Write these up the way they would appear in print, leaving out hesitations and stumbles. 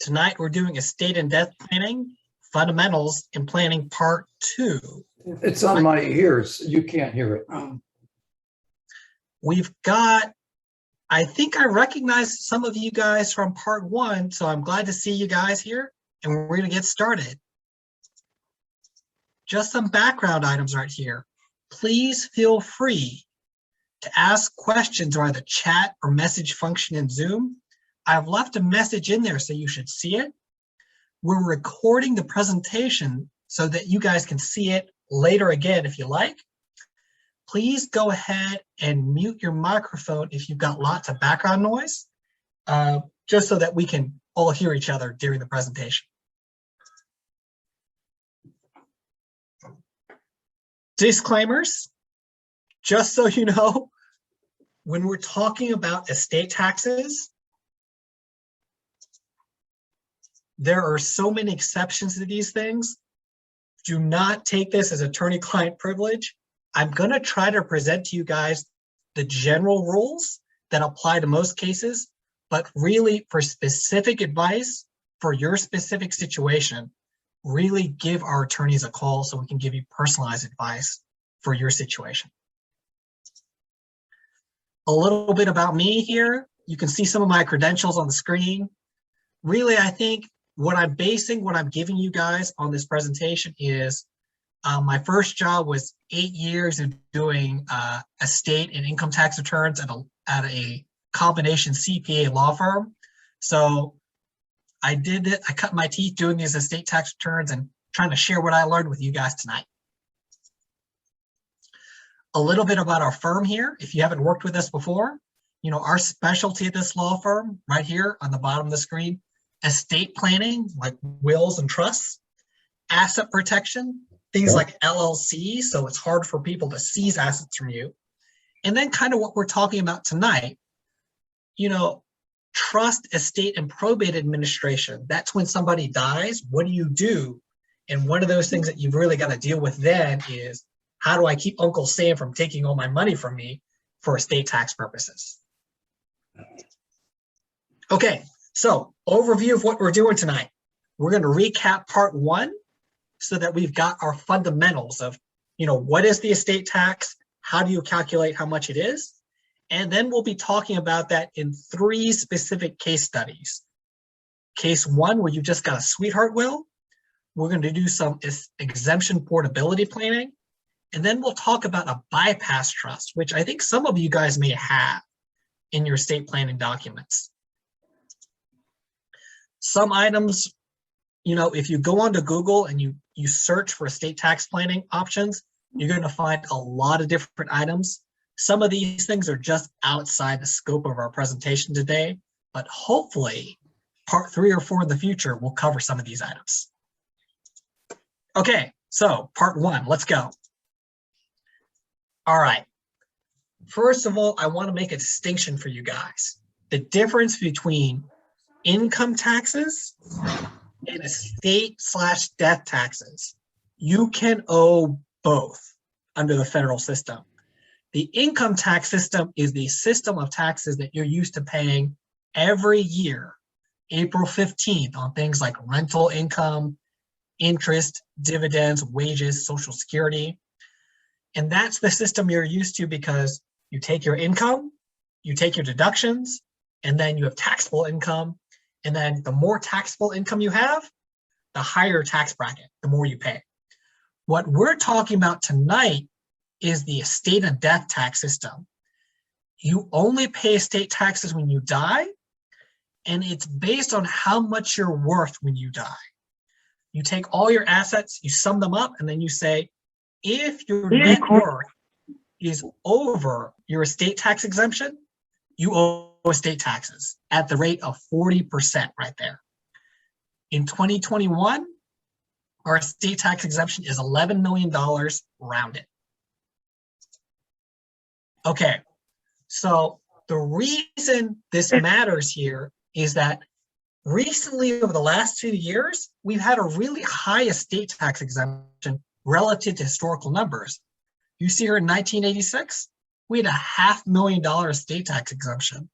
Tonight we're doing estate and death planning, fundamentals in planning part 2. It's on my ears. You can't hear it. We've got, I think I recognize some of you guys from part 1, so I'm glad to see you guys here, and we're going to get started. Just some background items right here. Please feel free to ask questions via the chat or message function in Zoom. I've left a message in there, so you should see it. We're recording the presentation so that you guys can see it later again if you like. Please go ahead and mute your microphone if you've got lots of background noise, just so that we can all hear each other during the presentation. Disclaimers, just so you know, when we're talking about estate taxes, there are so many exceptions to these things. Do not take this as attorney-client privilege. I'm going to try to present to you guys the general rules that apply to most cases, but really for specific advice for your specific situation, really give our attorneys a call so we can give you personalized advice for your situation. A little bit about me here. You can see some of my credentials on the screen. Really, I think what I'm giving you guys on this presentation is my first job was 8 years of doing estate and income tax returns at a combination CPA law firm. So I did it. I cut my teeth doing these estate tax returns and trying to share what I learned with you guys tonight. A little bit about our firm here. If you haven't worked with us before, you know, our specialty at this law firm right here on the bottom of the screen, estate planning, like wills and trusts, asset protection, things like LLCs, so it's hard for people to seize assets from you. And then kind of what we're talking about tonight, you know, trust, estate, and probate administration. That's when somebody dies, what do you do? And one of those things that you've really got to deal with then is, how do I keep Uncle Sam from taking all my money from me for estate tax purposes? Okay, so overview of what we're doing tonight. We're going to recap part 1 so that we've got our fundamentals of, you know, what is the estate tax? How do you calculate how much it is? And then we'll be talking about that in 3 specific case studies. Case 1, where you just got a sweetheart will. We're going to do some exemption portability planning. And then we'll talk about a bypass trust, which I think some of you guys may have in your estate planning documents. Some items, you know, if you go onto Google and you search for estate tax planning options, you're going to find a lot of different items. Some of these things are just outside the scope of our presentation today, but hopefully part 3 or 4 in the future will cover some of these items. Okay, so part 1, let's go. All right. First of all, I want to make a distinction for you guys. The difference between income taxes and estate/death taxes. You can owe both under the federal system. The income tax system is the system of taxes that you're used to paying every year, April 15th, on things like rental income, interest, dividends, wages, Social Security. And that's the system you're used to because you take your income, you take your deductions, and then you have taxable income. And then the more taxable income you have, the higher tax bracket, the more you pay. What we're talking about tonight is the estate and death tax system. You only pay estate taxes when you die, and it's based on how much you're worth when you die. You take all your assets, you sum them up, and then you say, if your net worth is over your estate tax exemption, you owe estate taxes at the rate of 40% right there. In 2021, our estate tax exemption is $11 million rounded. Okay, so the reason this matters here is that recently, over the last 2 years, we've had a really high estate tax exemption relative to historical numbers. You see here in 1986, we had a $500,000 estate tax exemption.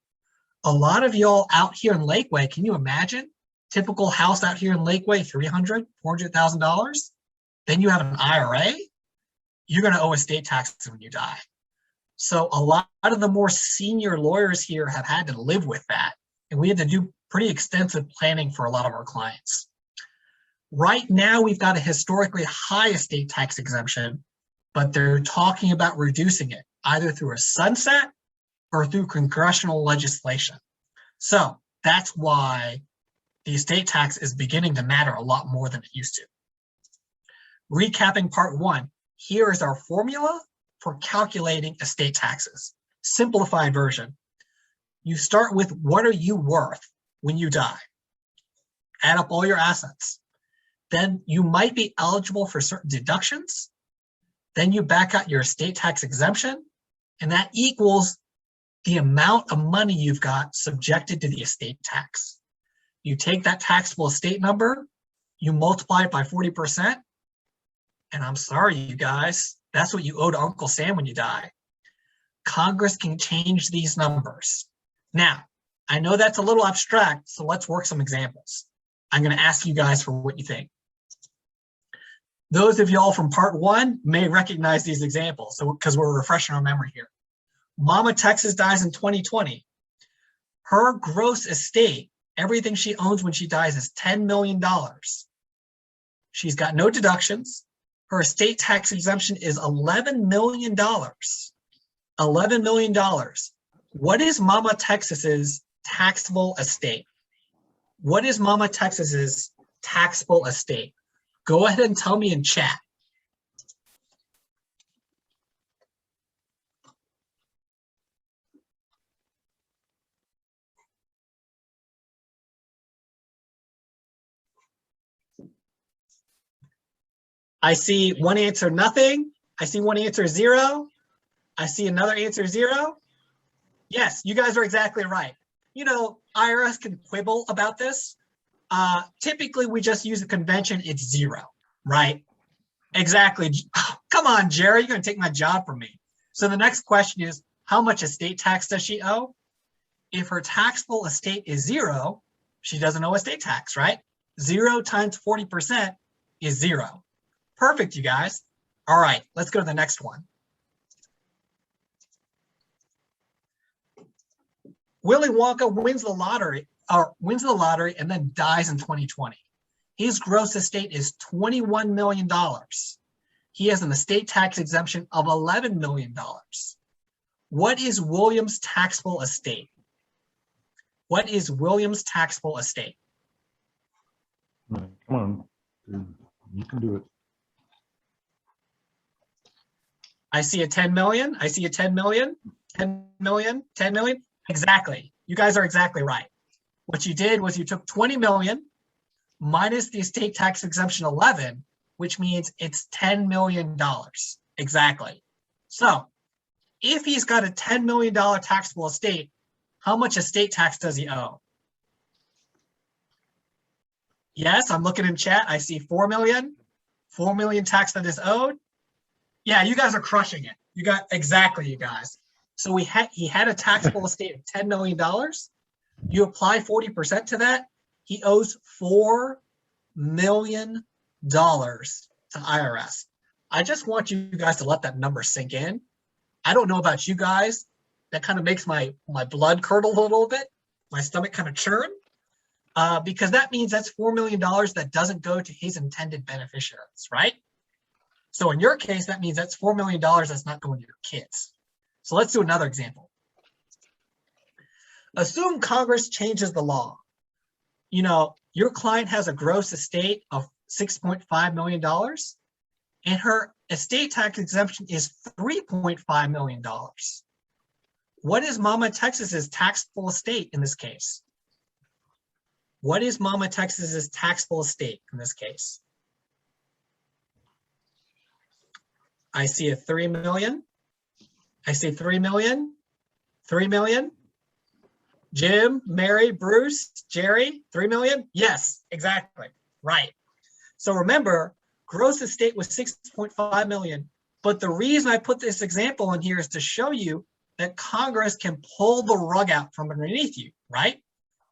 A lot of y'all out here in Lakeway, can you imagine typical house out here in Lakeway, $300,000, $400,000. Then you have an IRA, you're going to owe estate taxes when you die. So a lot of the more senior lawyers here have had to live with that. And we had to do pretty extensive planning for a lot of our clients. Right now, we've got a historically high estate tax exemption, but they're talking about reducing it either through a sunset or through congressional legislation. So that's why the estate tax is beginning to matter a lot more than it used to. Recapping part one, here is our formula for calculating estate taxes. Simplified version. You start with what are you worth when you die? Add up all your assets. Then you might be eligible for certain deductions. Then you back out your estate tax exemption, and that equals the amount of money you've got subjected to the estate tax. You take that taxable estate number, you multiply it by 40%, and I'm sorry, you guys, that's what you owe to Uncle Sam when you die. Congress can change these numbers. Now, I know that's a little abstract, so let's work some examples. I'm going to ask you guys for what you think. Those of y'all from part one may recognize these examples, so because we're refreshing our memory here. Mama Texas dies in 2020. Her gross estate, everything she owns when she dies, is $10 million. She's got no deductions. Her estate tax exemption is $11 million. $11 million. What is Mama Texas's taxable estate? What is Mama Texas's taxable estate? Go ahead and tell me in chat. I see one answer, nothing. I see one answer, 0. I see another answer, 0. Yes, you guys are exactly right. You know, IRS can quibble about this. Typically, we just use the convention, it's 0, right? Exactly. Oh, come on, Jerry, you're going to take my job from me. So the next question is, how much estate tax does she owe? If her taxable estate is 0, she doesn't owe estate tax, right? 0 times 40% is 0. Perfect, you guys. All right, let's go to the next one. Willy Wonka wins the lottery and then dies in 2020. His gross estate is $21 million. He has an estate tax exemption of $11 million. What is William's taxable estate? What is William's taxable estate? Come on, you can do it. I see a 10 million. I see a 10 million, 10 million, 10 million. Exactly. You guys are exactly right. What you did was you took 20 million minus the estate tax exemption 11, which means it's $10 million. Exactly. So if he's got a $10 million taxable estate, how much estate tax does he owe? Yes, I'm looking in chat. I see 4 million. 4 million tax that is owed. Yeah, you guys are crushing it. You got exactly, you guys. So he had a taxable estate of $10 million. You apply 40% to that, he owes $4 million to IRS. I just want you guys to let that number sink in. I don't know about you guys. That kind of makes my blood curdle a little bit. My stomach kind of churn. Because that means that's $4 million that doesn't go to his intended beneficiaries, right? So in your case, that means that's $4 million that's not going to your kids. So let's do another example. Assume Congress changes the law. You know, your client has a gross estate of $6.5 million, and her estate tax exemption is $3.5 million. What is Mama Texas's taxable estate in this case? What is Mama Texas's taxable estate in this case? I see a 3 million. I see 3 million. 3 million. Jim, Mary, Bruce, Jerry, 3 million? Yes, exactly. Right. So remember, gross estate was 6.5 million. But the reason I put this example in here is to show you that Congress can pull the rug out from underneath you, right?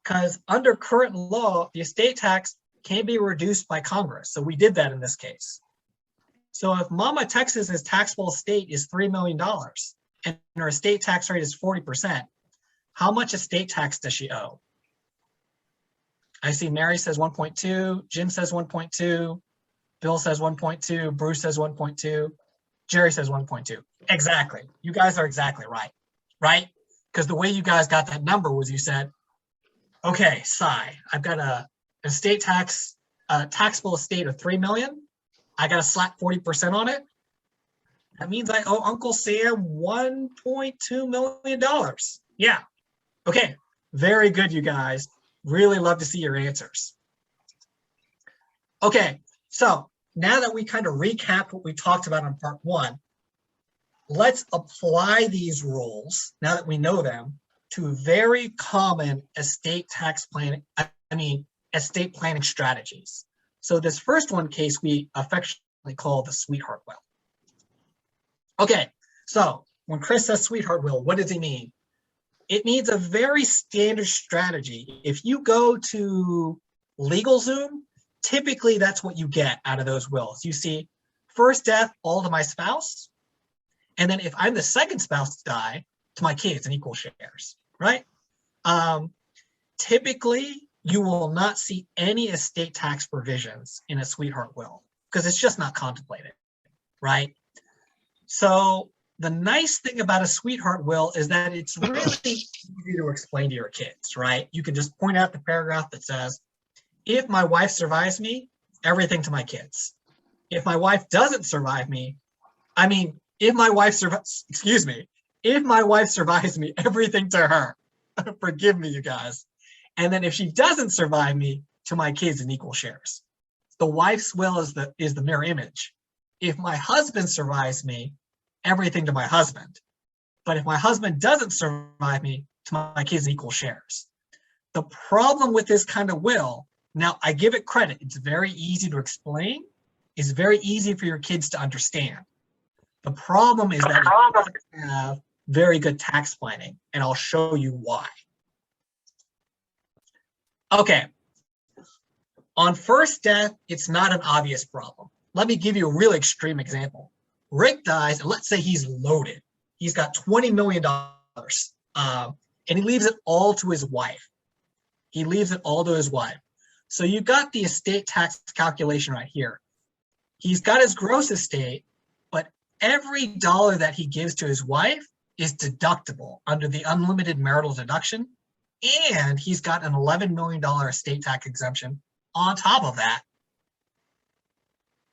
Because under current law, the estate tax can be reduced by Congress. So we did that in this case. So if Mama Texas's taxable estate is $3 million and her estate tax rate is 40%, how much estate tax does she owe? I see Mary says 1.2, Jim says 1.2, Bill says 1.2, Bruce says 1.2, Jerry says 1.2. Exactly. You guys are exactly right, right? Because the way you guys got that number was you said, okay, Cy, I've got a estate tax, taxable estate of 3 million. I got to slap 40% on it. That means I owe Uncle Sam $1.2 million. Yeah. Okay. Very good, you guys. Really love to see your answers. Okay. So now that we kind of recapped what we talked about in part one, let's apply these rules, now that we know them, to very common estate tax planning, estate planning strategies. So this first one case we affectionately call the sweetheart will. Okay, so when Chris says sweetheart will, what does he mean? It means a very standard strategy. If you go to LegalZoom, typically that's what you get out of those wills. You see first death, all to my spouse. And then if I'm the second spouse to die, to my kids in equal shares, right? Typically, you will not see any estate tax provisions in a sweetheart will because it's just not contemplated, right? So the nice thing about a sweetheart will is that it's really easy to explain to your kids, right? You can just point out the paragraph that says, if my wife survives me, everything to my kids. If my wife doesn't survive me, if my wife survives me, everything to her. Forgive me, you guys. And then if she doesn't survive me, to my kids in equal shares. The wife's will is the mirror image. If my husband survives me, everything to my husband. But if my husband doesn't survive me, to my kids in equal shares. The problem with this kind of will, now I give it credit, it's very easy to explain. It's very easy for your kids to understand. The problem is that it doesn't have very good tax planning, and I'll show you why. Okay. On first death, it's not an obvious problem. Let me give you a really extreme example. Rick dies, and let's say he's loaded. He's got $20 million, and he leaves it all to his wife. So you got the estate tax calculation right here. He's got his gross estate, but every dollar that he gives to his wife is deductible under the unlimited marital deduction, and he's got an $11 million estate tax exemption on top of that.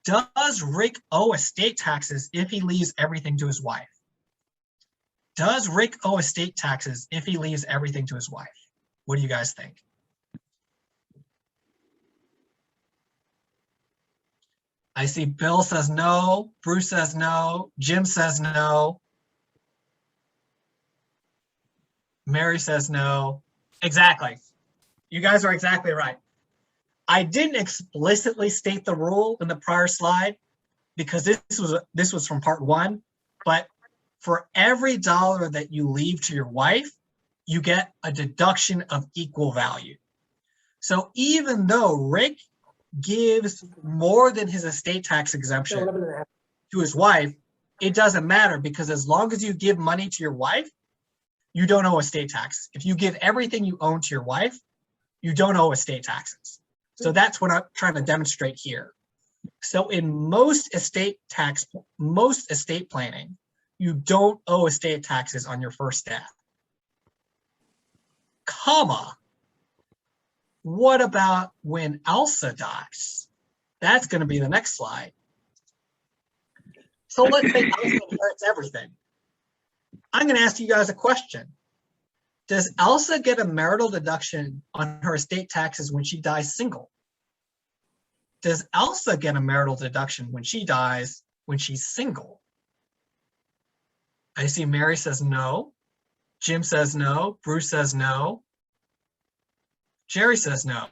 Does Rick owe estate taxes if he leaves everything to his wife? Does Rick owe estate taxes if he leaves everything to his wife? What do you guys think? I see Bill says no, Bruce says no, Jim says no, Mary says no. Exactly. You guys are exactly right. I didn't explicitly state the rule in the prior slide because this was from part one, but for every dollar that you leave to your wife, you get a deduction of equal value. So even though Rick gives more than his estate tax exemption to his wife, it doesn't matter because as long as you give money to your wife, you don't owe estate tax. If you give everything you own to your wife, you don't owe estate taxes. So that's what I'm trying to demonstrate here. So in most estate planning, you don't owe estate taxes on your first death. Comma, what about when Elsa dies? That's going to be the next slide. So let's say Elsa inherits everything. I'm going to ask you guys a question. Does Elsa get a marital deduction on her estate taxes when she dies single? Does Elsa get a marital deduction when she dies when she's single? I see Mary says no. Jim says no. Bruce says no. Jerry says no.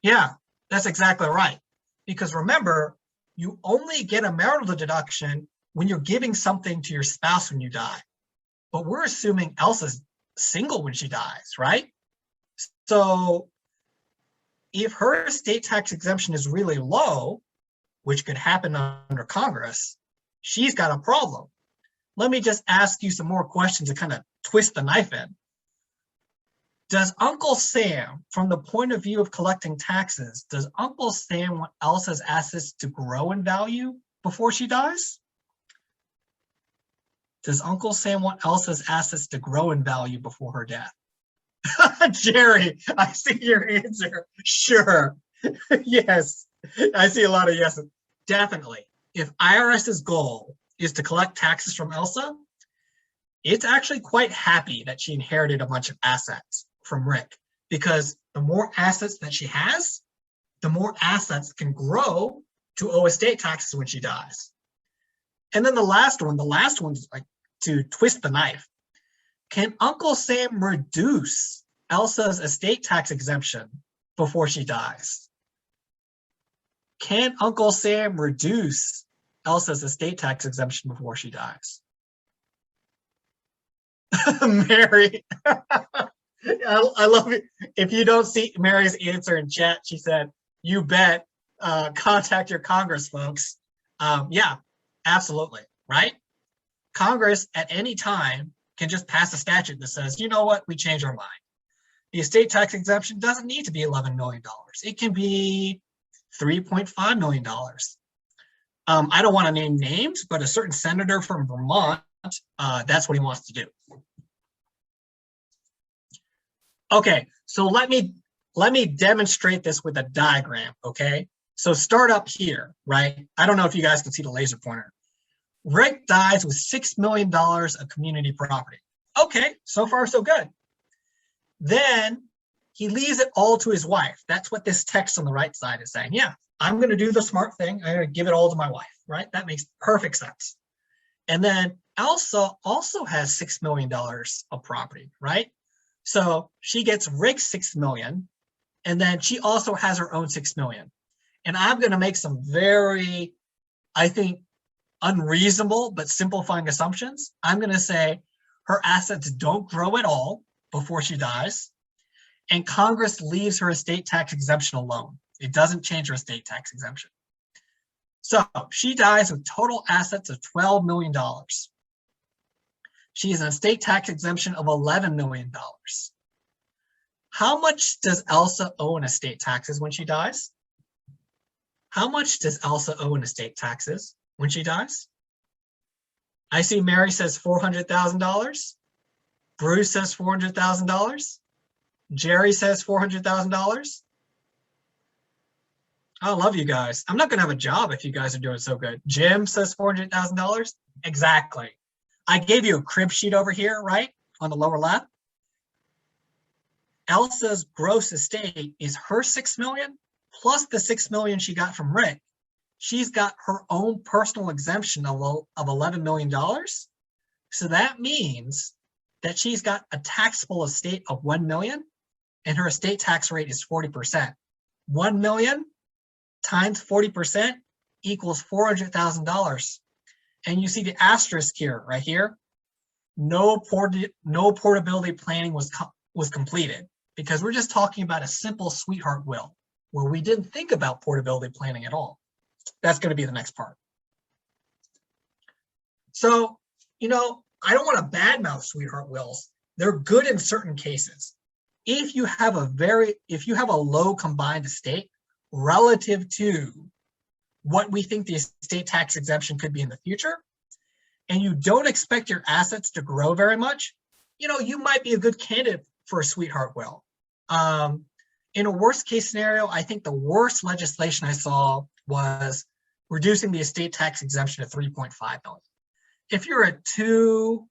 Yeah, that's exactly right. Because remember, you only get a marital deduction when you're giving something to your spouse when you die. But we're assuming Elsa's single when she dies, right? So if her estate tax exemption is really low, which could happen under Congress, she's got a problem. Let me just ask you some more questions to kind of twist the knife in. Does Uncle Sam, from the point of view of collecting taxes, does Uncle Sam want Elsa's assets to grow in value before she dies? Does Uncle Sam want Elsa's assets to grow in value before her death? Jerry, I see your answer. Sure. Yes. I see a lot of yeses. Definitely. If IRS's goal is to collect taxes from Elsa, it's actually quite happy that she inherited a bunch of assets from Rick, because the more assets that she has, the more assets can grow to owe estate taxes when she dies. And then the last one's like to twist the knife. Can Uncle Sam reduce Elsa's estate tax exemption before she dies? Can Uncle Sam reduce Elsa's estate tax exemption before she dies? Mary, I love it. If you don't see Mary's answer in chat, she said, you bet, contact your Congress folks. Yeah, absolutely, right? Congress at any time can just pass a statute that says, you know what, we changed our mind. The estate tax exemption doesn't need to be $11 million. It can be $3.5 million. I don't want to name names, but a certain senator from Vermont, that's what he wants to do. Okay, so let me demonstrate this with a diagram, okay? So start up here, right? I don't know if you guys can see the laser pointer. Rick dies with $6 million of community property. Okay, so far so good. Then he leaves it all to his wife. That's what this text on the right side is saying. Yeah, I'm going to do the smart thing. I'm going to give it all to my wife, right? That makes perfect sense. And then Elsa also has $6 million of property, right? So she gets Rick's $6 million, and then she also has her own $6 million. And I'm going to make some very, I think, unreasonable but simplifying assumptions. I'm going to say her assets don't grow at all before she dies, and Congress leaves her estate tax exemption alone. It doesn't change her estate tax exemption. So she dies with total assets of $12 million. She has an estate tax exemption of $11 million. How much does Elsa owe in estate taxes when she dies? How much does Elsa owe in estate taxes when she dies? I see Mary says $400,000. Bruce says $400,000. Jerry says $400,000. I love you guys. I'm not going to have a job if you guys are doing so good. Jim says $400,000. Exactly. I gave you a crib sheet over here, right? On the lower left. Elsa's gross estate is her $6 million plus the $6 million she got from Rick. She's got her own personal exemption of $11 million. So that means that she's got a taxable estate of $1 million, and her estate tax rate is 40%. 1 million times 40% equals $400,000. And you see the asterisk here, right here. No portability planning was completed, because we're just talking about a simple sweetheart will where we didn't think about portability planning at all. That's going to be the next part. So, you know, I don't want to badmouth sweetheart wills. They're good in certain cases. If you have a low combined estate relative to what we think the estate tax exemption could be in the future, and you don't expect your assets to grow very much, you know, you might be a good candidate for a sweetheart will. In a worst case scenario, I think the worst legislation I saw was reducing the estate tax exemption to 3.5 million. If you're at 2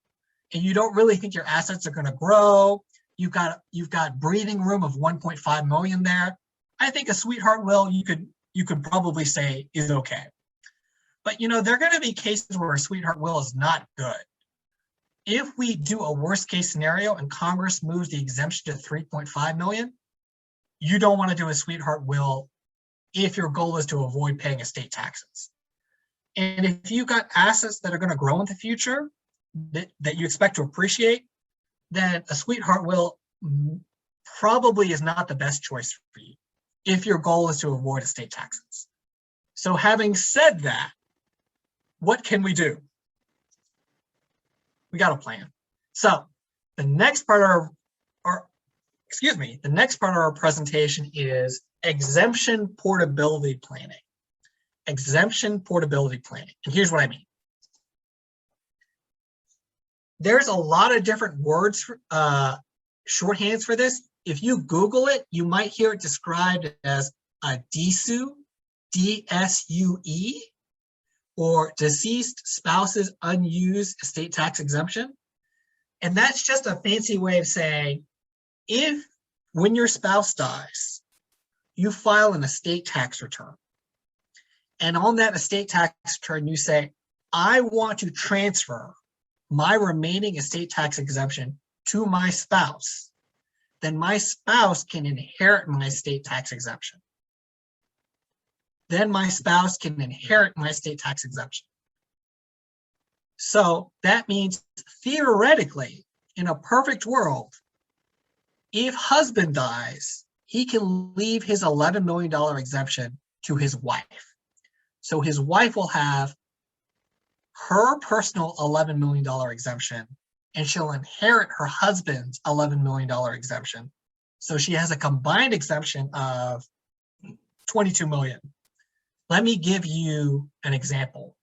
and you don't really think your assets are going to grow, you've got breathing room of 1.5 million there, I think a sweetheart will you could probably say is okay. But you know, there are going to be cases where a sweetheart will is not good. If we do a worst case scenario and Congress moves the exemption to 3.5 million, you don't want to do a sweetheart will if your goal is to avoid paying estate taxes. And if you've got assets that are going to grow in the future that you expect to appreciate, then a sweetheart will probably is not the best choice for you if your goal is to avoid estate taxes. So having said that, what can we do? We got a plan. So the next part of the next part of our presentation is exemption portability planning. Exemption portability planning. And here's what I mean. There's a lot of different words, shorthands for this. If you Google it, you might hear it described as a DSUE, D-S-U-E, or deceased spouse's unused estate tax exemption. And that's just a fancy way of saying, if when your spouse dies, you file an estate tax return, and on that estate tax return, you say, I want to transfer my remaining estate tax exemption to my spouse, then my spouse can inherit my estate tax exemption. Then my spouse can inherit my estate tax exemption. So that means theoretically, in a perfect world, if husband dies, he can leave his $11 million exemption to his wife. So his wife will have her personal $11 million exemption, and she'll inherit her husband's $11 million exemption. So she has a combined exemption of $22 million. Let me give you an example.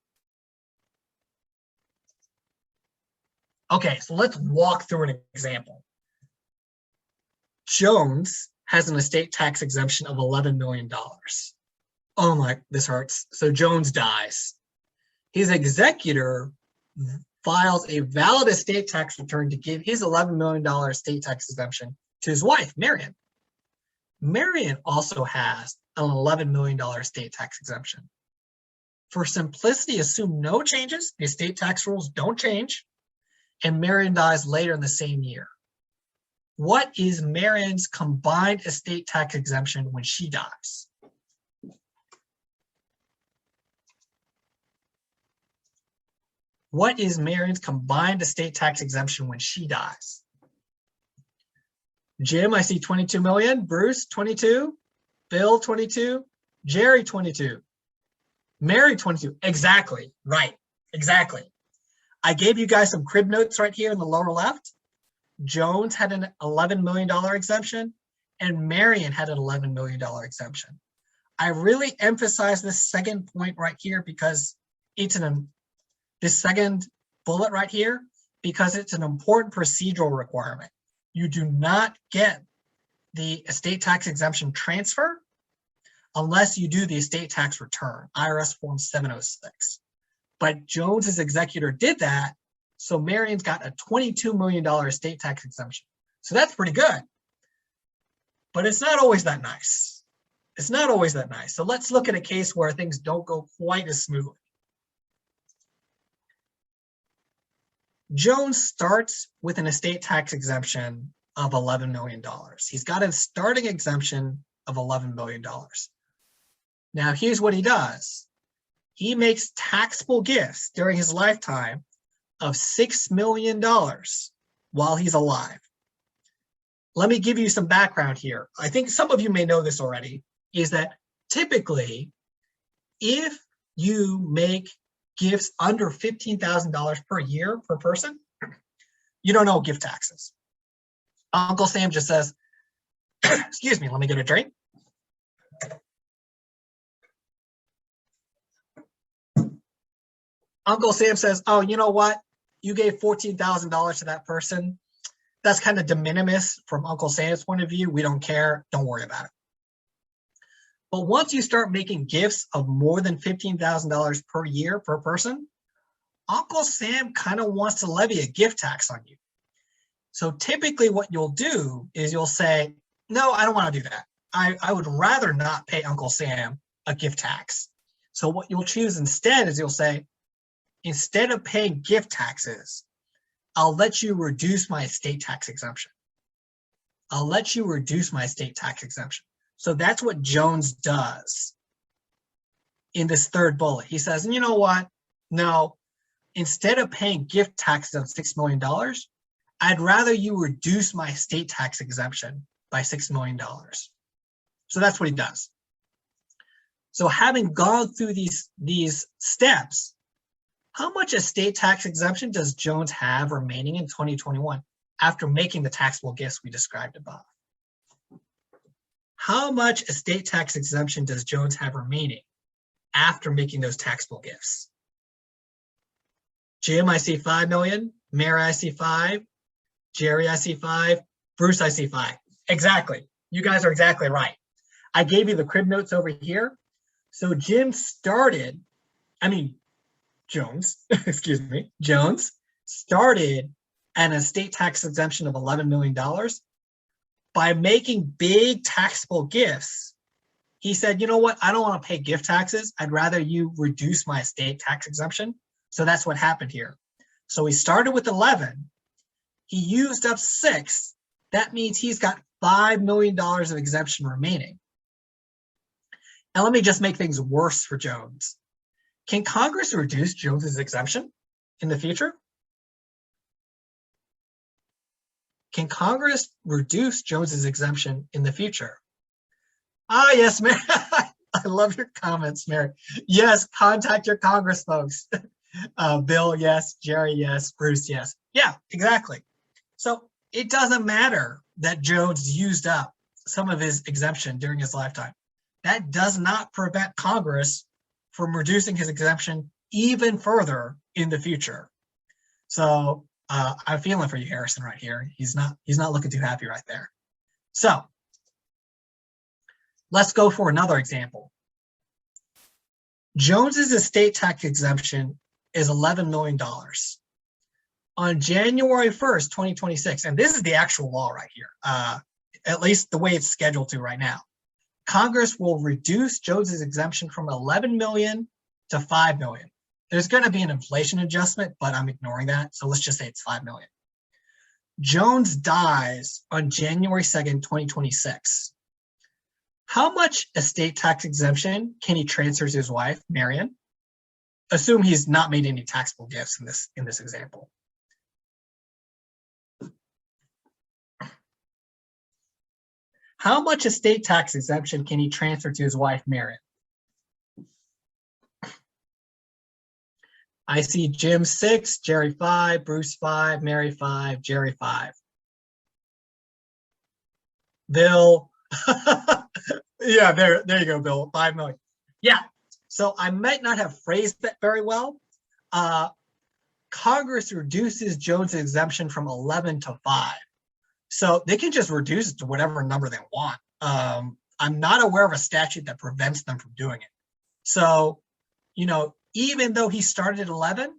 Okay, so let's walk through an example. Jones has an estate tax exemption of $11 million. Oh my, this hurts. So Jones dies. His executor files a valid estate tax return to give his $11 million estate tax exemption to his wife, Marion. Marion also has an $11 million estate tax exemption. For simplicity, assume no changes. The estate tax rules don't change. And Marion dies later in the same year. What is Marion's combined estate tax exemption when she dies? What is Marion's combined estate tax exemption when she dies? Jim, I see 22 million. Bruce, 22. Bill, 22. Jerry, 22. Mary, 22. Exactly. Right. Exactly. I gave you guys some crib notes right here in the lower left. Jones had an $11 million exemption, and Marion had an $11 million exemption. I really emphasize this second point right here because it's this second bullet right here, because it's an important procedural requirement. You do not get the estate tax exemption transfer unless you do the estate tax return, IRS Form 706. But Jones's executor did that, so Marion's got a $22 million estate tax exemption. So that's pretty good. But it's not always that nice. It's not always that nice. So let's look at a case where things don't go quite as smoothly. Jones starts with an estate tax exemption of $11 million. He's got a starting exemption of $11 million. Now, here's what he does. He makes taxable gifts during his lifetime of $6 million while he's alive. Let me give you some background here. I think some of you may know this already, is that typically, if you make gifts under $15,000 per year per person, you don't owe gift taxes. Uncle Sam just says, excuse me, let me get a drink. Uncle Sam says, oh, you know what? You gave $14,000 to that person. That's kind of de minimis from Uncle Sam's point of view. We don't care. Don't worry about it. But once you start making gifts of more than $15,000 per year per person, Uncle Sam kind of wants to levy a gift tax on you. So typically what you'll do is you'll say, no, I don't want to do that. I would rather not pay Uncle Sam a gift tax. So what you'll choose instead is you'll say, instead of paying gift taxes, I'll let you reduce my estate tax exemption. I'll let you reduce my estate tax exemption. So that's what Jones does in this third bullet. He says, you know what? No, instead of paying gift taxes of $6 million, I'd rather you reduce my estate tax exemption by $6 million. So that's what he does. So having gone through these steps, how much estate tax exemption does Jones have remaining in 2021 after making the taxable gifts we described above? How much estate tax exemption does Jones have remaining after making those taxable gifts? Jim, I see 5 million. Mary, I see 5. Jerry, I see 5. Bruce, I see 5. Exactly. You guys are exactly right. I gave you the crib notes over here. So Jim started, Jones, excuse me, Jones started an estate tax exemption of $11 million by making big taxable gifts. He said, you know what? I don't want to pay gift taxes. I'd rather you reduce my estate tax exemption. So that's what happened here. So he started with 11. He used up 6. That means he's got $5 million of exemption remaining. And let me just make things worse for Jones. Can Congress reduce Jones's exemption in the future? Can Congress reduce Jones's exemption in the future? Ah, yes, Mary. I love your comments, Mary. Yes, contact your Congress folks. Bill, yes. Jerry, yes. Bruce, yes. Yeah, exactly. So it doesn't matter that Jones used up some of his exemption during his lifetime. That does not prevent Congress from reducing his exemption even further in the future. So I'm feeling for you, Harrison, right here. He's not looking too happy right there. So let's go for another example. Jones's estate tax exemption is $11 million. On January 1st, 2026, and this is the actual law right here, at least the way it's scheduled to right now, Congress will reduce Jones's exemption from 11 million to 5 million. There's going to be an inflation adjustment, but I'm ignoring that. So let's just say it's 5 million. Jones dies on January 2nd, 2026. How much estate tax exemption can he transfer to his wife, Marion? Assume he's not made any taxable gifts in this example. How much estate tax exemption can he transfer to his wife, Marion? I see Jim 6, Jerry 5, Bruce 5, Mary 5, Jerry 5. Bill, yeah, there you go, Bill, 5 million. Yeah, so I might not have phrased that very well. Congress reduces Jones' exemption from 11 to 5. So they can just reduce it to whatever number they want. I'm not aware of a statute that prevents them from doing it. So, even though he started at 11,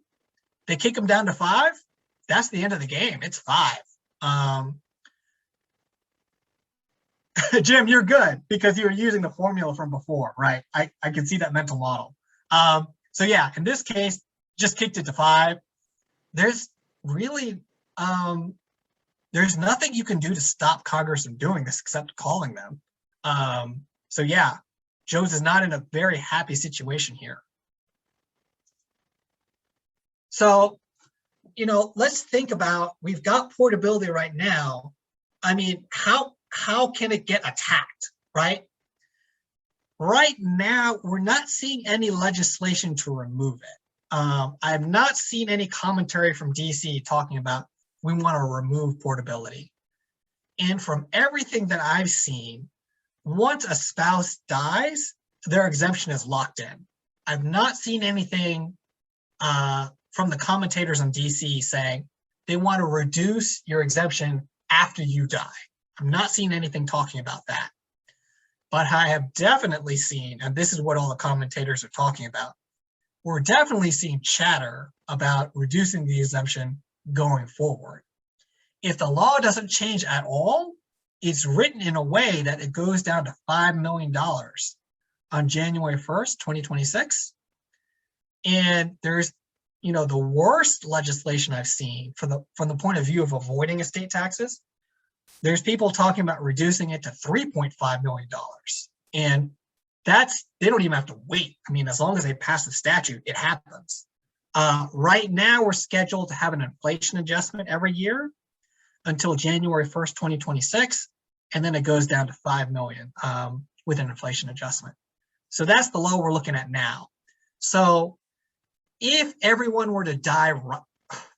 they kick him down to 5. That's the end of the game. It's 5. Jim, you're good because you were using the formula from before, right? I can see that mental model. So yeah, in this case, just kicked it to 5. There's really, there's nothing you can do to stop Congress from doing this except calling them. So yeah, Jones is not in a very happy situation here. So, let's think about, we've got portability right now. I mean, how can it get attacked, right? Right now, we're not seeing any legislation to remove it. I have not seen any commentary from DC talking about we want to remove portability. And from everything that I've seen, once a spouse dies, their exemption is locked in. I've not seen anything from the commentators on DC saying they want to reduce your exemption after you die. I'm not seeing anything talking about that. But I have definitely seen, and this is what all the commentators are talking about, we're definitely seeing chatter about reducing the exemption going forward. If the law doesn't change at all, it's written in a way that it goes down to $5 million on January 1st, 2026. And there's, the worst legislation I've seen from the point of view of avoiding estate taxes, there's people talking about reducing it to $3.5 million. And they don't even have to wait. I mean, as long as they pass the statute, it happens. Right now, we're scheduled to have an inflation adjustment every year until January 1st, 2026. and then it goes down to 5 million with an inflation adjustment. So that's the low we're looking at now. So if everyone were to die,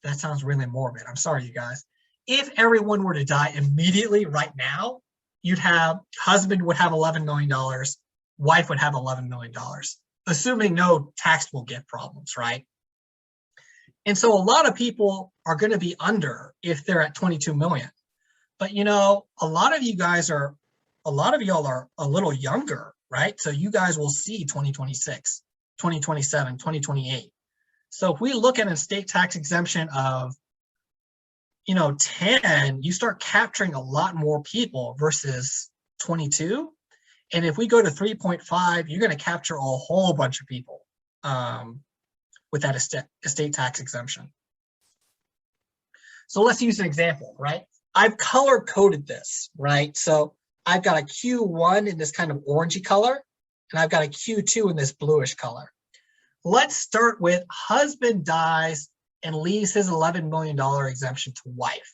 that sounds really morbid. I'm sorry, you guys. If everyone were to die immediately right now, you'd have, husband would have $11 million, wife would have $11 million, assuming no taxable gift problems, right? And so a lot of people are going to be under if they're at 22 million. But you know, a lot of y'all are a little younger, right? So you guys will see 2026, 2027, 2028. So if we look at an estate tax exemption of, 10, you start capturing a lot more people versus 22. And if we go to 3.5, you're going to capture a whole bunch of people with that estate tax exemption. So let's use an example, right? I've color coded this, right? So I've got a Q1 in this kind of orangey color, and I've got a Q2 in this bluish color. Let's start with husband dies and leaves his $11 million exemption to wife.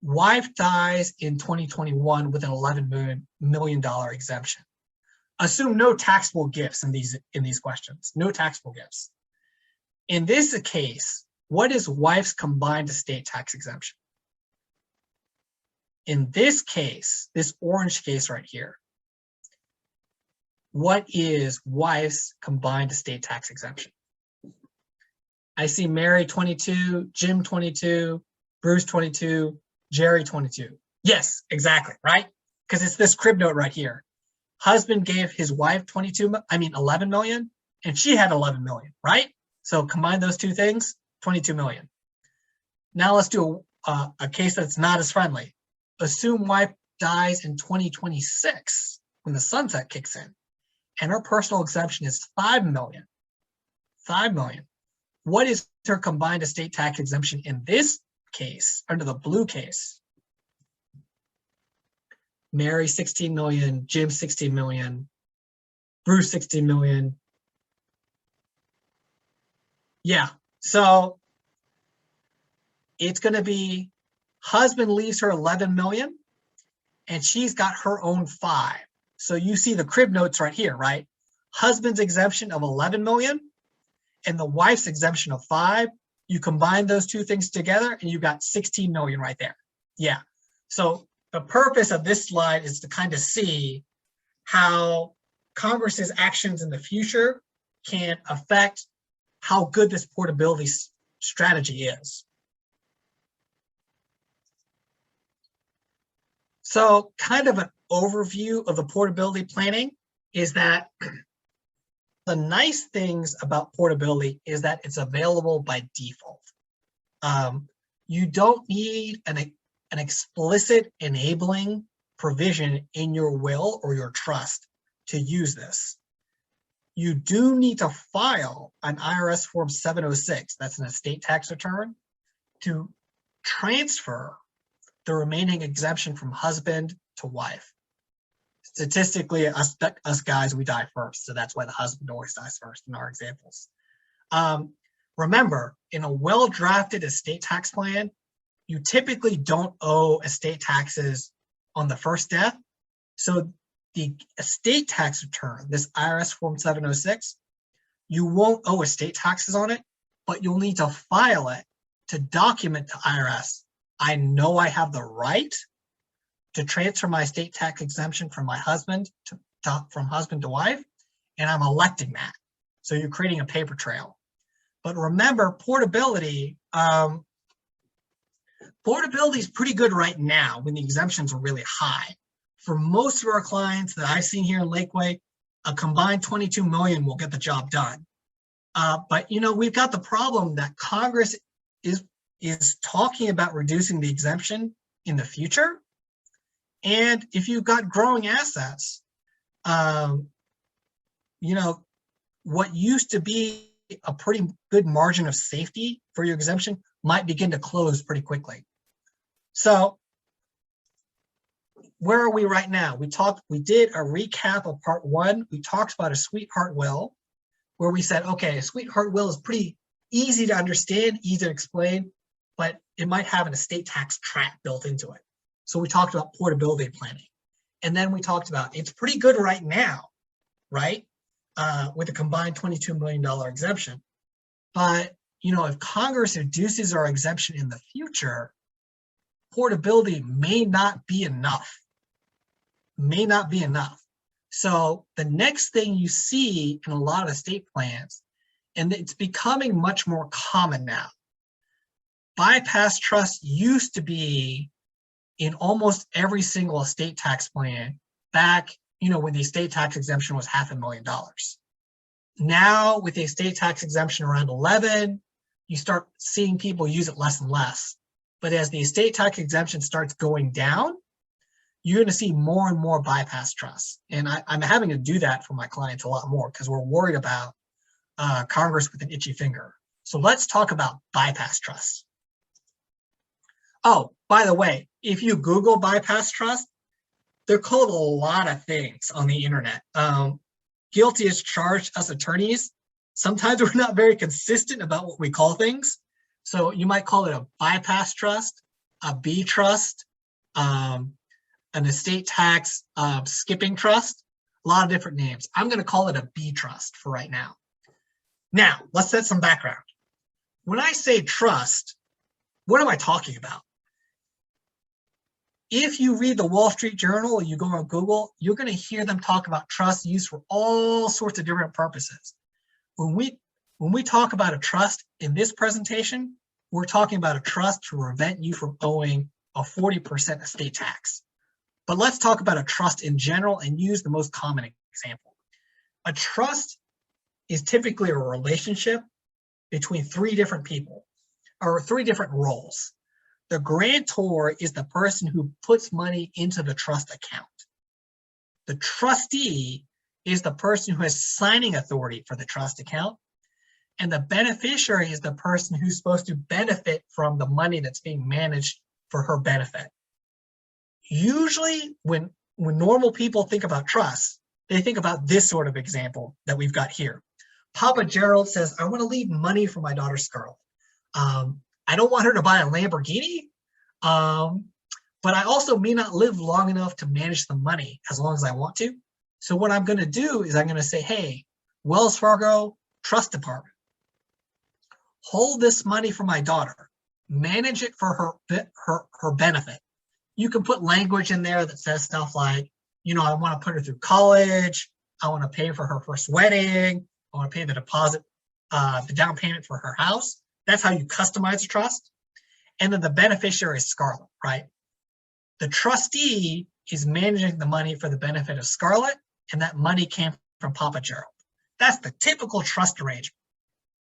Wife dies in 2021 with an $11 million exemption. Assume no taxable gifts in these questions, no taxable gifts. In this case, what is wife's combined estate tax exemption? In this case, this orange case right here, what is wife's combined estate tax exemption? I see Mary 22, Jim 22, Bruce 22, Jerry 22. Yes, exactly, right? Because it's this crib note right here. Husband gave his wife 11 million, and she had 11 million, right? So combine those two things, 22 million. Now let's do a case that's not as friendly. Assume wife dies in 2026 when the sunset kicks in, and her personal exemption is 5 million. 5 million. What is her combined estate tax exemption in this case, under the blue case? Mary 16 million, Jim 16 million, Bruce 16 million. Yeah, so it's going to be husband leaves her 11 million and she's got her own 5. So you see the crib notes right here, right? Husband's exemption of 11 million and the wife's exemption of 5. You combine those two things together and you've got 16 million right there. Yeah, so the purpose of this slide is to kind of see how Congress's actions in the future can affect how good this portability strategy is. So kind of an overview of the portability planning is that the nice things about portability is that it's available by default. You don't need an explicit enabling provision in your will or your trust to use this. You do need to file an IRS Form 706, that's an estate tax return, to transfer the remaining exemption from husband to wife. Statistically, us guys, we die first, so that's why the husband always dies first in our examples. Remember, in a well-drafted estate tax plan, you typically don't owe estate taxes on the first death. So the estate tax return, this IRS Form 706, you won't owe estate taxes on it, but you'll need to file it to document to IRS, I know I have the right to transfer my estate tax exemption from my husband from husband to wife, and I'm electing that. So you're creating a paper trail. But remember, portability, portability is pretty good right now when the exemptions are really high. For most of our clients that I've seen here in Lakeway, a combined 22 million will get the job done. But we've got the problem that Congress is talking about reducing the exemption in the future. And if you've got growing assets, what used to be a pretty good margin of safety for your exemption might begin to close pretty quickly. So where are we right now? We did a recap of part 1. We talked about a sweetheart will, where we said, okay, a sweetheart will is pretty easy to understand, easy to explain, but it might have an estate tax trap built into it. So we talked about portability planning. And then we talked about it's pretty good right now, right? With a combined $22 million exemption. But, if Congress reduces our exemption in the future, portability may not be enough. May not be enough. So the next thing you see in a lot of estate plans, and it's becoming much more common now, bypass trust used to be in almost every single estate tax plan back, when the estate tax exemption was $500,000. Now with the estate tax exemption around 11, you start seeing people use it less and less. But as the estate tax exemption starts going down, you're going to see more and more bypass trusts. And I'm having to do that for my clients a lot more because we're worried about Congress with an itchy finger. So let's talk about bypass trusts. Oh, by the way, if you Google bypass trust, they're called a lot of things on the internet. Guilty as charged, us attorneys. Sometimes we're not very consistent about what we call things. So you might call it a bypass trust, a B trust, an estate tax skipping trust, a lot of different names. I'm going to call it a B trust for right now. Now, let's set some background. When I say trust, what am I talking about? If you read the Wall Street Journal or you go on Google, you're going to hear them talk about trust used for all sorts of different purposes. When we talk about a trust in this presentation, we're talking about a trust to prevent you from owing a 40% estate tax. But let's talk about a trust in general and use the most common example. A trust is typically a relationship between three different people or three different roles. The grantor is the person who puts money into the trust account. The trustee is the person who has signing authority for the trust account. And the beneficiary is the person who's supposed to benefit from the money that's being managed for her benefit. Usually when normal people think about trust, they think about this sort of example that we've got here. Papa Gerald says, I want to leave money for my daughter Scarlett. I don't want her to buy a Lamborghini, but I also may not live long enough to manage the money as long as I want to. So what I'm going to do is I'm going to say, hey, Wells Fargo Trust Department, hold this money for my daughter, manage it for her benefit. You can put language in there that says stuff like, I want to put her through college. I want to pay for her first wedding. I want to pay the deposit, the down payment for her house. That's how you customize a trust. And then the beneficiary is Scarlett, right? The trustee is managing the money for the benefit of Scarlett, and that money came from Papa Gerald. That's the typical trust arrangement.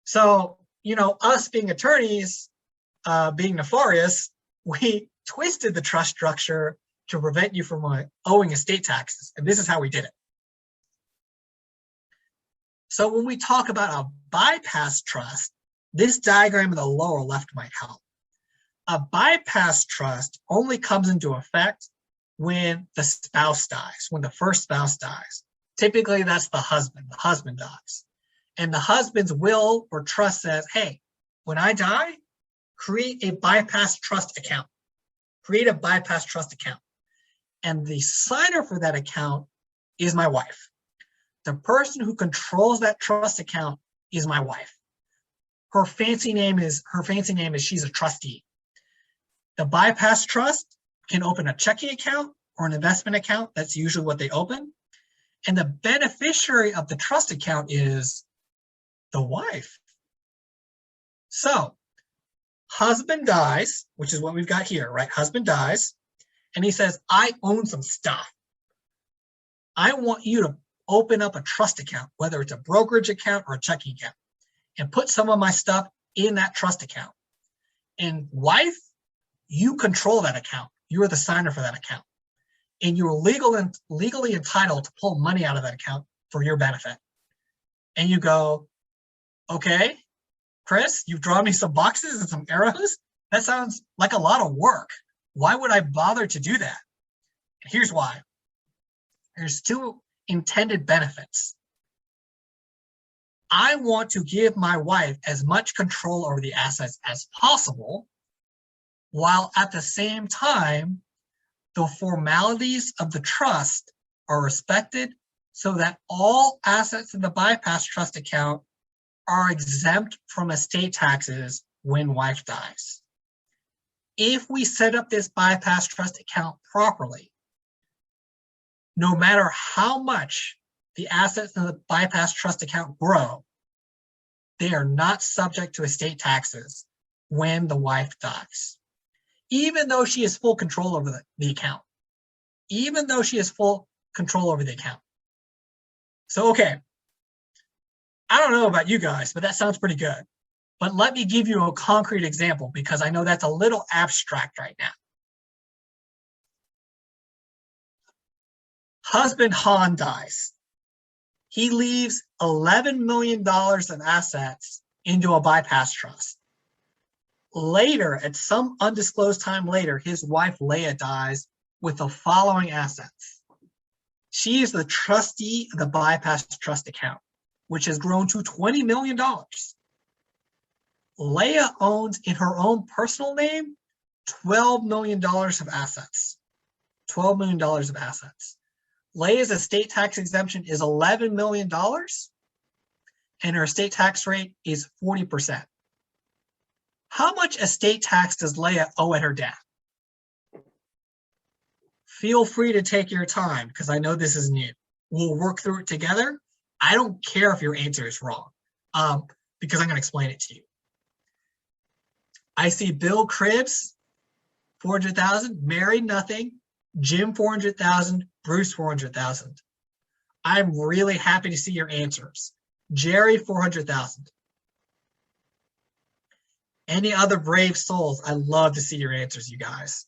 So, us being attorneys, being nefarious, we twisted the trust structure to prevent you from owing estate taxes. And this is how we did it. So when we talk about a bypass trust, this diagram in the lower left might help. A bypass trust only comes into effect when the spouse dies, when the first spouse dies. Typically, that's the husband. The husband dies. And the husband's will or trust says, hey, when I die, create a bypass trust account. Create a bypass trust account. And the signer for that account is my wife. The person who controls that trust account is my wife. Her fancy name is she's a trustee. The bypass trust can open a checking account or an investment account. That's usually what they open. And the beneficiary of the trust account is the wife. So husband dies, which is what we've got here, right? Husband dies, and he says, I own some stuff. I want you to open up a trust account, whether it's a brokerage account or a checking account, and put some of my stuff in that trust account. And wife, you control that account. You're the signer for that account. And you're legally entitled to pull money out of that account for your benefit. And you go, okay, Chris, you've drawn me some boxes and some arrows. That sounds like a lot of work. Why would I bother to do that? And here's why. There's two intended benefits. I want to give my wife as much control over the assets as possible, while at the same time, the formalities of the trust are respected so that all assets in the bypass trust account are exempt from estate taxes when wife dies. If we set up this bypass trust account properly, no matter how much the assets in the bypass trust account grow, they are not subject to estate taxes when the wife dies, even though she has full control over the account, even though she has full control over the account. So, okay, I don't know about you guys, but that sounds pretty good. But let me give you a concrete example because I know that's a little abstract right now. Husband Han dies. He leaves $11 million of assets into a bypass trust. Later, at some undisclosed time later, his wife Leah dies with the following assets. She is the trustee of the bypass trust account, which has grown to $20 million. Leah owns in her own personal name $12 million of assets. $12 million of assets. Leah's estate tax exemption is $11 million, and her estate tax rate is 40%. How much estate tax does Leah owe at her death? Feel free to take your time, because I know this is new. We'll work through it together. I don't care if your answer is wrong, because I'm going to explain it to you. I see Bill Cribbs, 400,000, Mary nothing, Jim 400,000, Bruce 400,000. I'm really happy to see your answers. Jerry 400,000. Any other brave souls? I love to see your answers, you guys.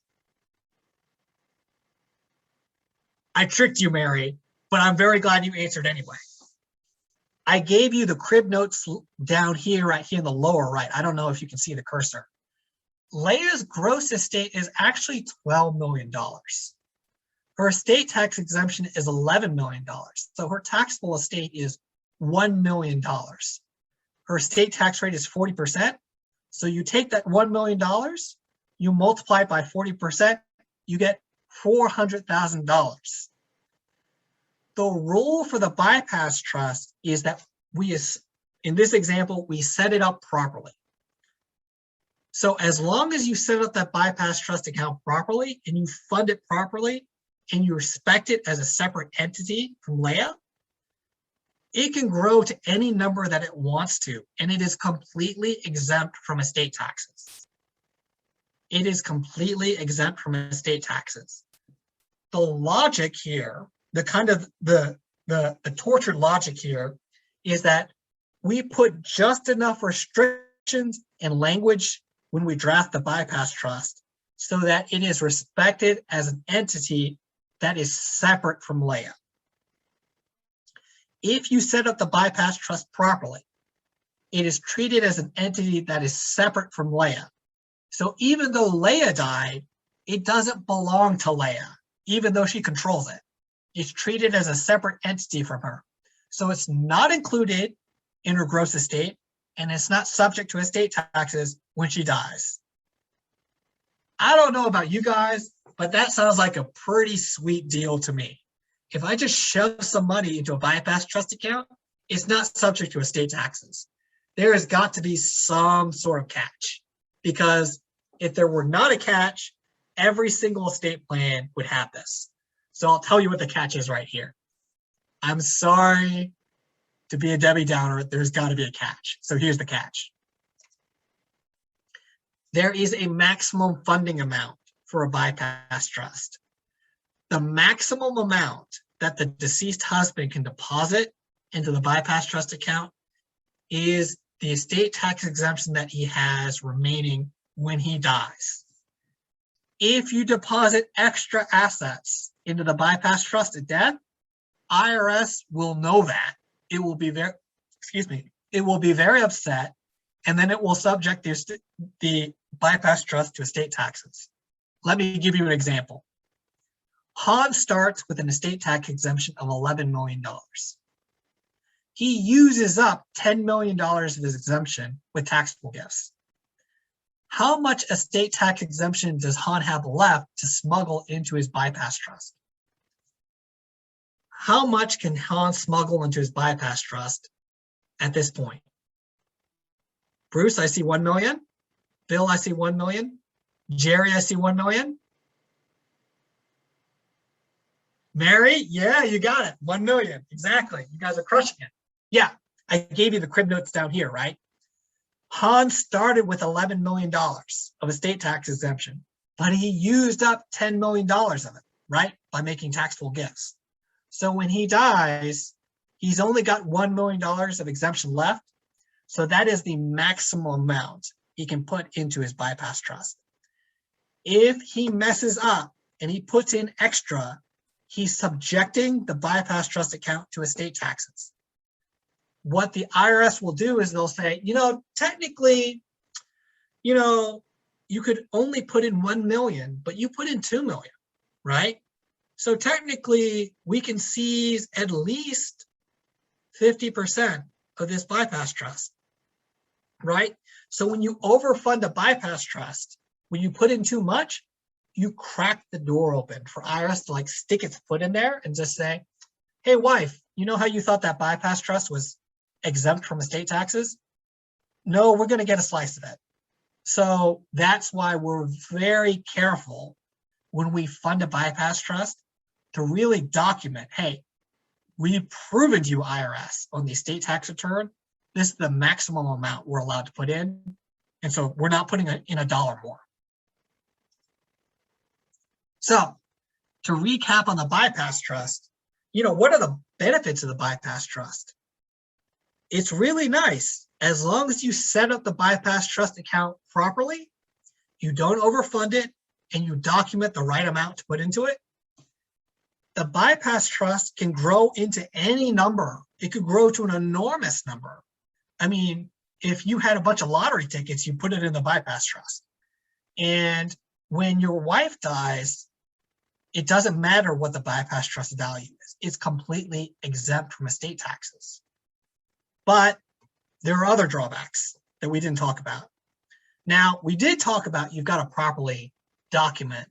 I tricked you, Mary, but I'm very glad you answered anyway. I gave you the crib notes down here, right here in the lower right. I don't know if you can see the cursor. Leah's gross estate is actually $12 million. Her estate tax exemption is $11 million. So her taxable estate is $1 million. Her estate tax rate is 40%. So you take that $1 million, you multiply it by 40%, you get $400,000. The rule for the bypass trust is that in this example, we set it up properly. So as long as you set up that bypass trust account properly and you fund it properly and you respect it as a separate entity from Leah, it can grow to any number that it wants to, and it is completely exempt from estate taxes. It is completely exempt from estate taxes. The logic here, the tortured logic here is that we put just enough restrictions and language when we draft the bypass trust so that it is respected as an entity that is separate from Leah. If you set up the bypass trust properly, it is treated as an entity that is separate from Leah. So even though Leah died, it doesn't belong to Leah, even though she controls it. It's treated as a separate entity from her. So it's not included in her gross estate, and it's not subject to estate taxes when she dies. I don't know about you guys, but that sounds like a pretty sweet deal to me. If I just shove some money into a bypass trust account, it's not subject to estate taxes. There has got to be some sort of catch, because if there were not a catch, every single estate plan would have this. So I'll tell you what the catch is right here. I'm sorry to be a Debbie Downer, there's got to be a catch. So here's the catch. There is a maximum funding amount for a bypass trust. The maximum amount that the deceased husband can deposit into the bypass trust account is the estate tax exemption that he has remaining when he dies. If you deposit extra assets into the bypass trust at death, IRS will know that. It will be very upset, and then it will subject the bypass trust to estate taxes. Let me give you an example. Han starts with an estate tax exemption of $11 million. He uses up $10 million of his exemption with taxable gifts. How much estate tax exemption does Han have left to smuggle into his bypass trust? How much can Han smuggle into his bypass trust at this point? Bruce, I see 1 million. Bill, I see 1 million. Jerry, I see 1 million. Mary, yeah, you got it. 1 million. Exactly. You guys are crushing it. Yeah, I gave you the crib notes down here, right? Han started with $11 million of estate tax exemption, but he used up $10 million of it, right? By making taxable gifts. So when he dies, he's only got $1 million of exemption left. So that is the maximum amount he can put into his bypass trust. If he messes up and he puts in extra, he's subjecting the bypass trust account to estate taxes. What the IRS will do is they'll say, technically, you could only put in 1 million, but you put in 2 million, right? So technically, we can seize at least 50% of this bypass trust, right? So when you overfund a bypass trust, when you put in too much, you crack the door open for IRS to stick its foot in there and just say, hey, wife, you know how you thought that bypass trust was exempt from estate taxes? No, we're going to get a slice of it. So that's why we're very careful when we fund a bypass trust to really document, hey, we've proven to you, IRS, on the estate tax return, this is the maximum amount we're allowed to put in. And so we're not putting in $1 more. So to recap on the bypass trust, what are the benefits of the bypass trust? It's really nice. As long as you set up the bypass trust account properly, you don't overfund it, and you document the right amount to put into it, the bypass trust can grow into any number. It could grow to an enormous number. I mean, if you had a bunch of lottery tickets, you put it in the bypass trust. And when your wife dies, it doesn't matter what the bypass trust value is. It's completely exempt from estate taxes. But there are other drawbacks that we didn't talk about. Now, we did talk about you've got to properly document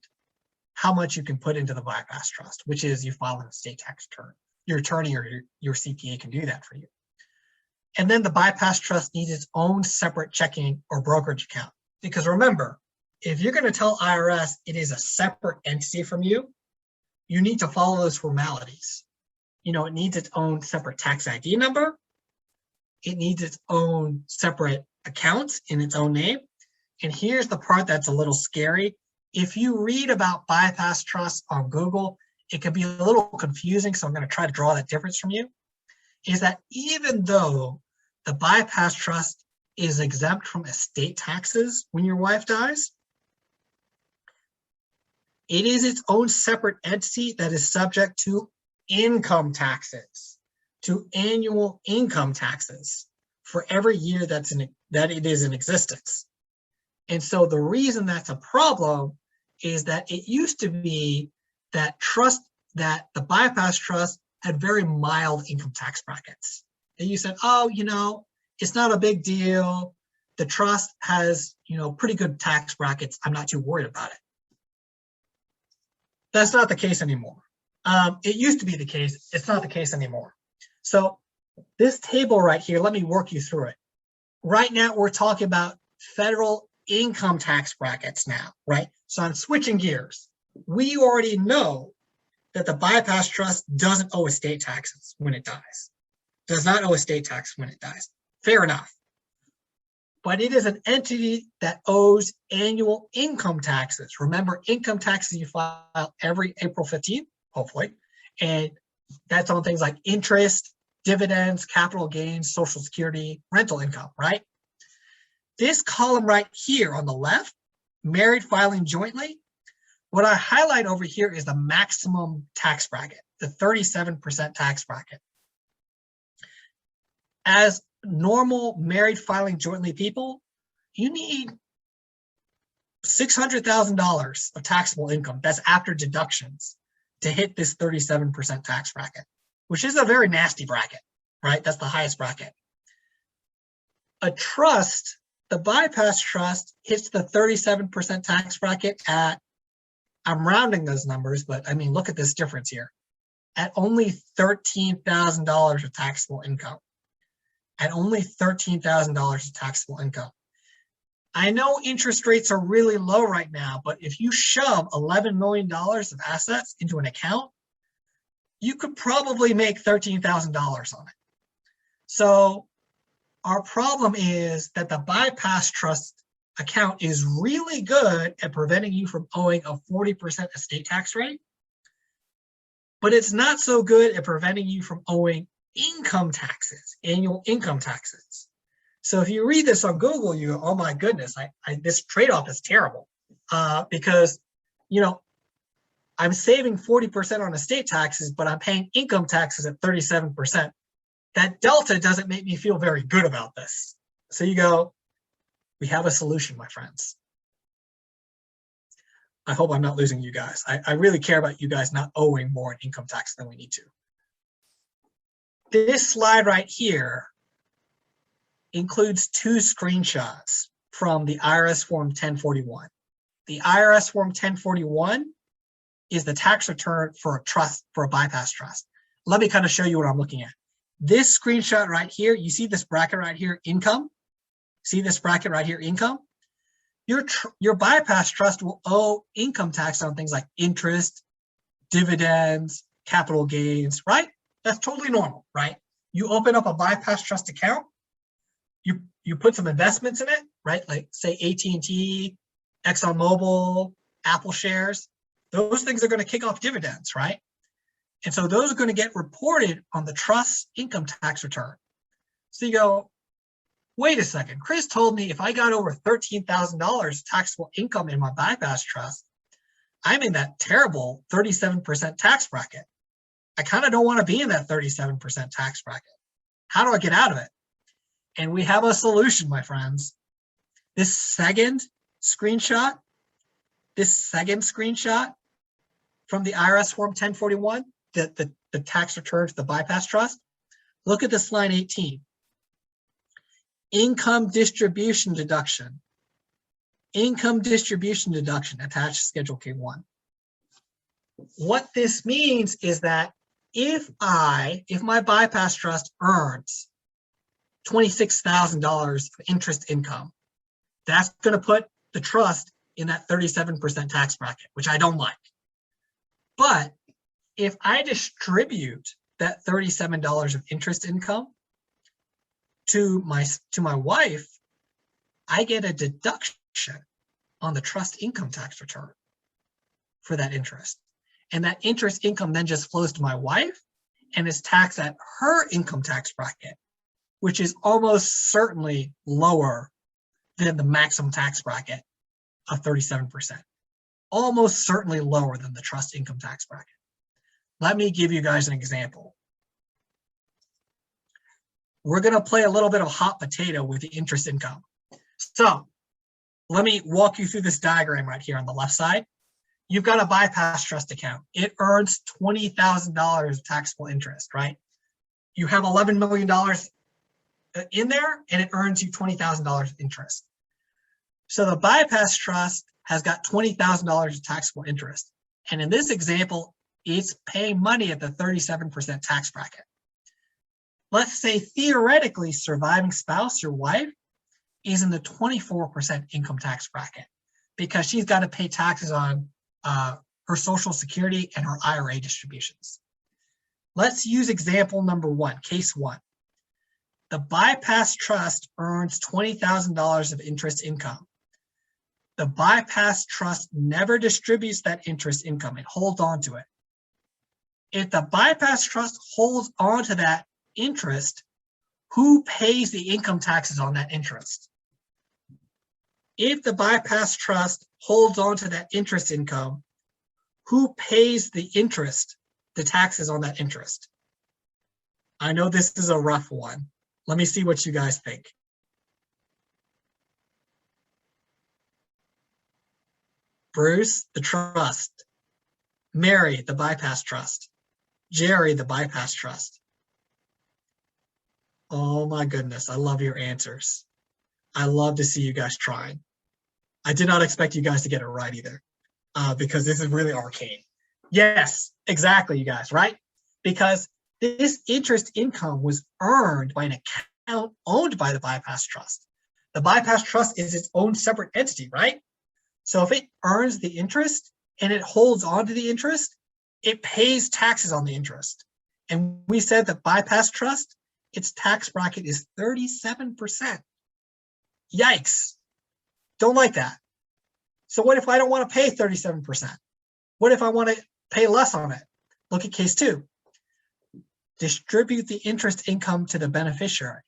how much you can put into the bypass trust, which is you file an estate tax return. Your attorney or your CPA can do that for you. And then the bypass trust needs its own separate checking or brokerage account. Because remember, if you're going to tell IRS it is a separate entity from you, you need to follow those formalities. It needs its own separate tax ID number. It needs its own separate account in its own name. And here's the part that's a little scary. If you read about bypass trusts on Google, it can be a little confusing, so I'm going to try to draw that difference from you, is that even though the bypass trust is exempt from estate taxes when your wife dies, it is its own separate entity that is subject to income taxes, to annual income taxes for every year that it is in existence. And so the reason that's a problem is that it used to be that the bypass trust had very mild income tax brackets. And you said, oh, it's not a big deal. The trust has, pretty good tax brackets. I'm not too worried about it. That's not the case anymore. It used to be the case. It's not the case anymore. So this table right here, let me work you through it. Right now, we're talking about federal income tax brackets now, right? So I'm switching gears. We already know that the bypass trust doesn't owe estate taxes when it dies. Does not owe estate tax when it dies. Fair enough. But it is an entity that owes annual income taxes. Remember, income taxes you file every April 15th, hopefully. And that's on things like interest, dividends, capital gains, Social Security, rental income, right? This column right here on the left, married filing jointly, what I highlight over here is the maximum tax bracket, the 37% tax bracket. As normal married filing jointly people, you need $600,000 of taxable income. That's after deductions to hit this 37% tax bracket, which is a very nasty bracket, right? That's the highest bracket. A trust The bypass trust hits the 37% tax bracket at, I'm rounding those numbers, but I mean, look at this difference here. At only $13,000 of taxable income. At only $13,000 of taxable income. I know interest rates are really low right now, but if you shove $11 million of assets into an account, you could probably make $13,000 on it. So our problem is that the bypass trust account is really good at preventing you from owing a 40% estate tax rate, but it's not so good at preventing you from owing income taxes, annual income taxes. So if you read this on Google, you go, oh my goodness, this trade-off is terrible because, you know, I'm saving 40% on estate taxes, but I'm paying income taxes at 37%. That delta doesn't make me feel very good about this. So you go, we have a solution, my friends. I hope I'm not losing you guys. I really care about you guys not owing more in income tax than we need to. This slide right here includes two screenshots from the IRS Form 1041. The IRS Form 1041 is the tax return for a trust, for a bypass trust. Let me kind of show you what I'm looking at. This screenshot right here, you see this bracket right here, income? See this bracket right here, income? Your bypass trust will owe income tax on things like interest, dividends, capital gains, right? That's totally normal, right? You open up a bypass trust account, you put some investments in it, right? Like say AT&T, ExxonMobil, Apple shares. Those things are going to kick off dividends, right? And so those are going to get reported on the trust income tax return. So you go, wait a second, Chris told me if I got over $13,000 taxable income in my bypass trust, I'm in that terrible 37% tax bracket. I kind of don't want to be in that 37% tax bracket. How do I get out of it? And we have a solution, my friends. This second screenshot from the IRS Form 1041, the tax return to the bypass trust, look at this line 18. Income distribution deduction. Income distribution deduction attached to Schedule K1. What this means is that if my bypass trust earns $26,000 of interest income, that's going to put the trust in that 37% tax bracket, which I don't like. But if I distribute that $37 of interest income to my wife, I get a deduction on the trust income tax return for that interest. And that interest income then just flows to my wife and is taxed at her income tax bracket, which is almost certainly lower than the maximum tax bracket of 37%. Almost certainly lower than the trust income tax bracket. Let me give you guys an example. We're going to play a little bit of hot potato with the interest income. So let me walk you through this diagram right here on the left side. You've got a bypass trust account. It earns $20,000 of taxable interest, right? You have $11 million in there and it earns you $20,000 of interest. So the bypass trust has got $20,000 of taxable interest. And in this example, it's paying money at the 37% tax bracket. Let's say theoretically surviving spouse, your wife, is in the 24% income tax bracket because she's got to pay taxes on her Social Security and her IRA distributions. Let's use example number one, case one. The bypass trust earns $20,000 of interest income. The bypass trust never distributes that interest income. It holds on to it. If the bypass trust holds on to that interest, who pays the income taxes on that interest? If the bypass trust holds on to that interest income, who pays the interest, the taxes on that interest? I know this is a rough one. Let me see what you guys think. Bruce, the trust. Mary, the bypass trust. Jerry, the bypass trust. Oh my goodness, I love your answers. I love to see you guys trying. I did not expect you guys to get it right either, because this is really arcane. Yes, exactly, you guys, right? Because this interest income was earned by an account owned by the bypass trust. The bypass trust is its own separate entity, right? So if it earns the interest and it holds on to the interest, it pays taxes on the interest. And we said that bypass trust, its tax bracket is 37%. Yikes. Don't like that. So what if I don't want to pay 37%? What if I want to pay less on it? Look at case 2. Distribute the interest income to the beneficiary.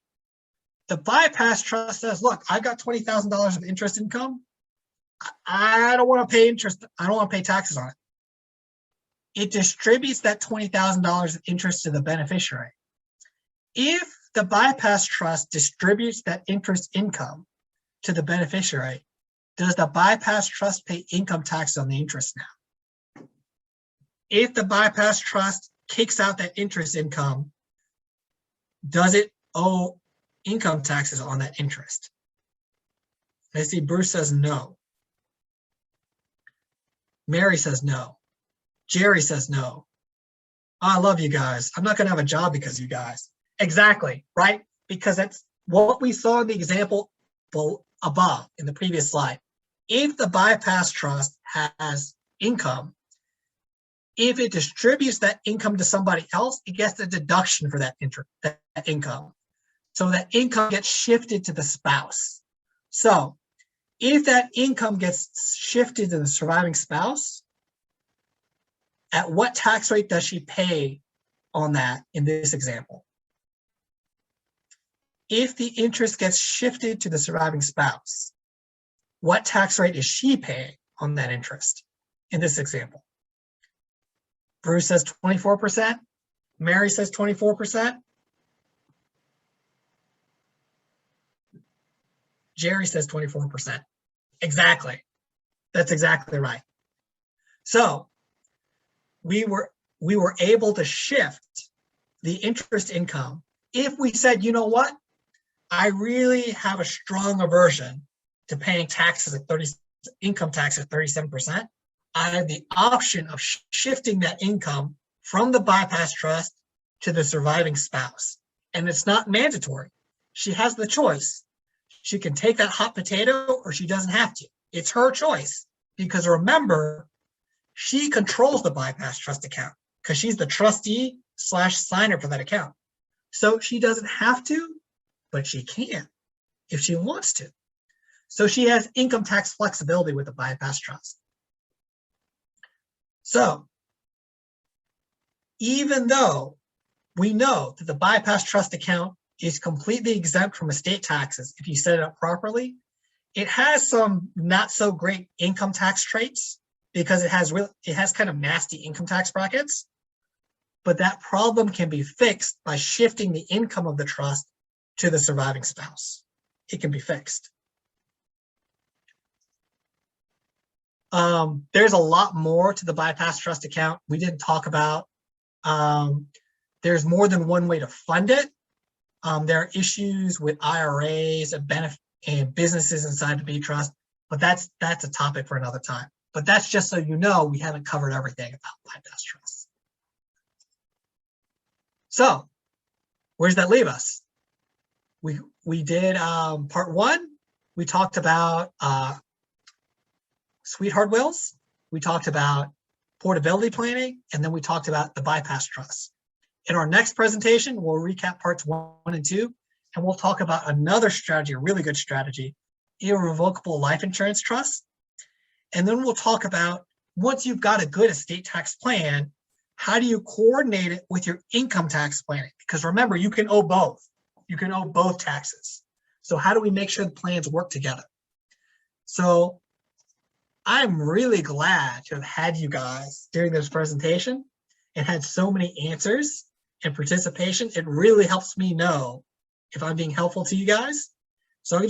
The bypass trust says, look, I've got $20,000 of interest income. I don't want to pay interest. I don't want to pay taxes on it. It distributes that $20,000 of interest to the beneficiary. If the bypass trust distributes that interest income to the beneficiary, does the bypass trust pay income tax on the interest now? If the bypass trust kicks out that interest income, does it owe income taxes on that interest? I see Bruce says no. Mary says no. Jerry says no. I love you guys. I'm not going to have a job because of you guys. Exactly, right? Because that's what we saw in the example above in the previous slide. If the bypass trust has income, if it distributes that income to somebody else, it gets a deduction for that income. So that income gets shifted to the spouse. So if that income gets shifted to the surviving spouse, at what tax rate does she pay on that in this example? If the interest gets shifted to the surviving spouse, what tax rate is she paying on that interest in this example? Bruce says 24%. Mary says 24%. Jerry says 24%. Exactly. That's exactly right. So we were able to shift the interest income if we said, you know what? I really have a strong aversion to paying taxes at income tax at 37%. I have the option of shifting that income from the bypass trust to the surviving spouse. And it's not mandatory. She has the choice. She can take that hot potato or she doesn't have to. It's her choice, because remember, she controls the bypass trust account because she's the trustee / signer for that account. So she doesn't have to, but she can if she wants to. So she has income tax flexibility with the bypass trust. So even though we know that the bypass trust account is completely exempt from estate taxes if you set it up properly, it has some not so great income tax traits because it has kind of nasty income tax brackets. But that problem can be fixed by shifting the income of the trust to the surviving spouse. It can be fixed. There's a lot more to the bypass trust account we didn't talk about. There's more than one way to fund it. There are issues with IRAs and businesses inside the B trust, but that's a topic for another time. But that's just so you know, we haven't covered everything about bypass trusts. So where does that leave us? We did part 1. We talked about sweetheart wills. We talked about portability planning, and then we talked about the bypass trust. In our next presentation, we'll recap parts 1 and 2, and we'll talk about another strategy, a really good strategy, irrevocable life insurance trust. And then we'll talk about, once you've got a good estate tax plan, how do you coordinate it with your income tax planning? Because remember, you can owe both. You can owe both taxes. So how do we make sure the plans work together? So I'm really glad to have had you guys during this presentation and had so many answers and participation. It really helps me know if I'm being helpful to you guys.